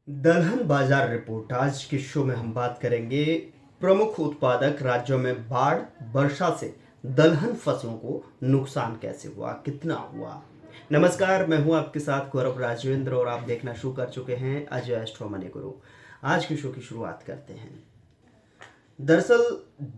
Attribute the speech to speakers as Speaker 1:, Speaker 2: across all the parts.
Speaker 1: दलहन बाजार रिपोर्ट। आज के शो में हम बात करेंगे प्रमुख उत्पादक राज्यों में बाढ़ वर्षा से दलहन फसलों को नुकसान कैसे हुआ, कितना हुआ। नमस्कार, मैं हूं आपके साथ गौरव राजवेंद्र और आप देखना शुरू कर चुके हैं अजय एस्ट्रो मनी गुरु। आज के शो की शुरुआत करते हैं। दरअसल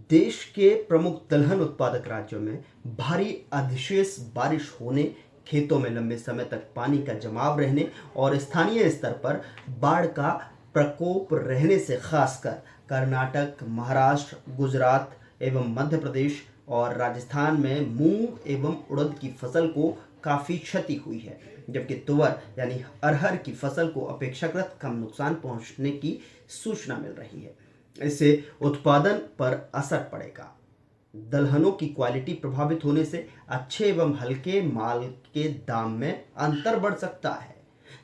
Speaker 1: देश के प्रमुख दलहन उत्पादक राज्यों में भारी अधिशेष बारिश होने, खेतों में लंबे समय तक पानी का जमाव रहने और स्थानीय स्तर पर बाढ़ का प्रकोप रहने से खासकर कर्नाटक, महाराष्ट्र, गुजरात एवं मध्य प्रदेश और राजस्थान में मूंग एवं उड़द की फसल को काफ़ी क्षति हुई है, जबकि तुवर यानी अरहर की फसल को अपेक्षाकृत कम नुकसान पहुंचने की सूचना मिल रही है। इससे उत्पादन पर असर पड़ेगा। दलहनों की क्वालिटी प्रभावित होने से अच्छे एवं हल्के माल के दाम में अंतर बढ़ सकता है,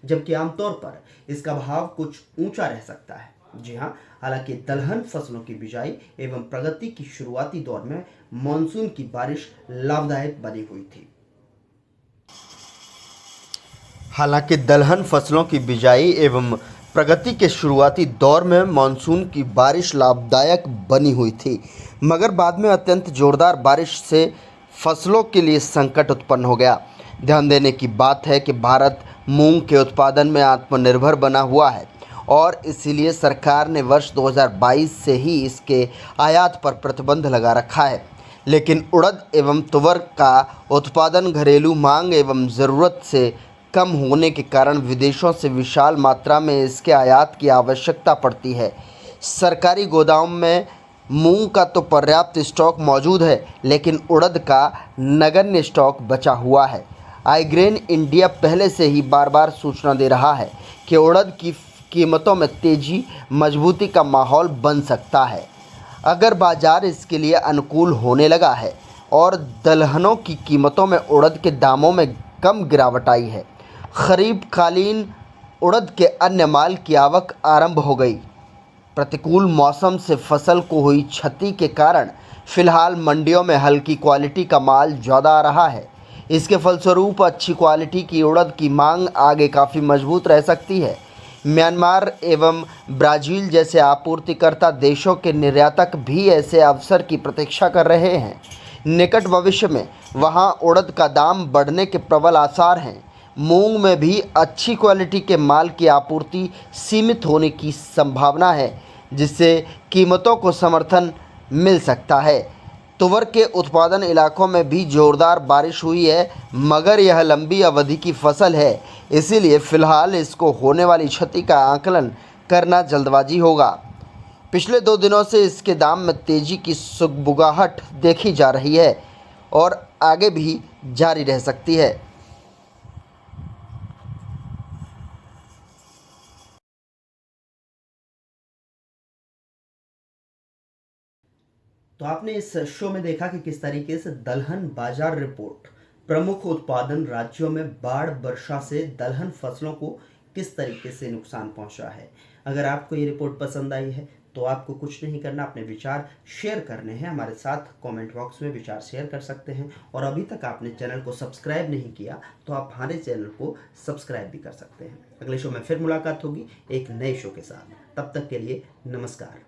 Speaker 1: जबकि आमतौर पर इसका भाव कुछ ऊंचा रह सकता है। जी हाँ, हालांकि दलहन फसलों की बिजाई एवं प्रगति की शुरुआती दौर में मानसून की बारिश लाभदायक बनी हुई थी। हालांकि दलहन फसलों की बिजाई एवं प्रगति के शुरुआती दौर में मानसून की बारिश लाभदायक बनी हुई थी, मगर बाद में अत्यंत जोरदार बारिश से फसलों के लिए संकट उत्पन्न हो गया। ध्यान देने की बात है कि भारत मूंग के उत्पादन में आत्मनिर्भर बना हुआ है और इसीलिए सरकार ने वर्ष 2022 से ही इसके आयात पर प्रतिबंध लगा रखा है। लेकिन उड़द एवं तुवर का उत्पादन घरेलू मांग एवं ज़रूरत से कम होने के कारण विदेशों से विशाल मात्रा में इसके आयात की आवश्यकता पड़ती है। सरकारी गोदाम में मूंग का तो पर्याप्त स्टॉक मौजूद है, लेकिन उड़द का नगण्य स्टॉक बचा हुआ है। आईग्रेन इंडिया पहले से ही बार बार सूचना दे रहा है कि उड़द की कीमतों में तेजी मजबूती का माहौल बन सकता है अगर बाजार इसके लिए अनुकूल होने लगा है और दलहनों की कीमतों में उड़द के दामों में कम गिरावट आई है। खरीफ कालीन उड़द के अन्य माल की आवक आरंभ हो गई। प्रतिकूल मौसम से फसल को हुई क्षति के कारण फिलहाल मंडियों में हल्की क्वालिटी का माल ज़्यादा आ रहा है। इसके फलस्वरूप अच्छी क्वालिटी की उड़द की मांग आगे काफ़ी मजबूत रह सकती है। म्यांमार एवं ब्राज़ील जैसे आपूर्तिकर्ता देशों के निर्यातक भी ऐसे अवसर की प्रतीक्षा कर रहे हैं। निकट भविष्य में वहां उड़द का दाम बढ़ने के प्रबल आसार हैं। मूंग में भी अच्छी क्वालिटी के माल की आपूर्ति सीमित होने की संभावना है, जिससे कीमतों को समर्थन मिल सकता है। तुवर के उत्पादन इलाकों में भी जोरदार बारिश हुई है, मगर यह लंबी अवधि की फसल है, इसीलिए फ़िलहाल इसको होने वाली क्षति का आकलन करना जल्दबाजी होगा। पिछले 2 दिनों से इसके दाम में तेज़ी की सुगबुगाहट देखी जा रही है और आगे भी जारी रह सकती है। तो आपने इस शो में देखा कि किस तरीके से दलहन बाजार रिपोर्ट प्रमुख उत्पादन राज्यों में बाढ़ वर्षा से दलहन फसलों को किस तरीके से नुकसान पहुंचा है। अगर आपको ये रिपोर्ट पसंद आई है तो आपको कुछ नहीं करना, अपने विचार शेयर करने हैं। हमारे साथ कमेंट बॉक्स में विचार शेयर कर सकते हैं और अभी तक आपने चैनल को सब्सक्राइब नहीं किया तो आप हमारे चैनल को सब्सक्राइब भी कर सकते हैं। अगले शो में फिर मुलाकात होगी एक नए शो के साथ। तब तक के लिए नमस्कार।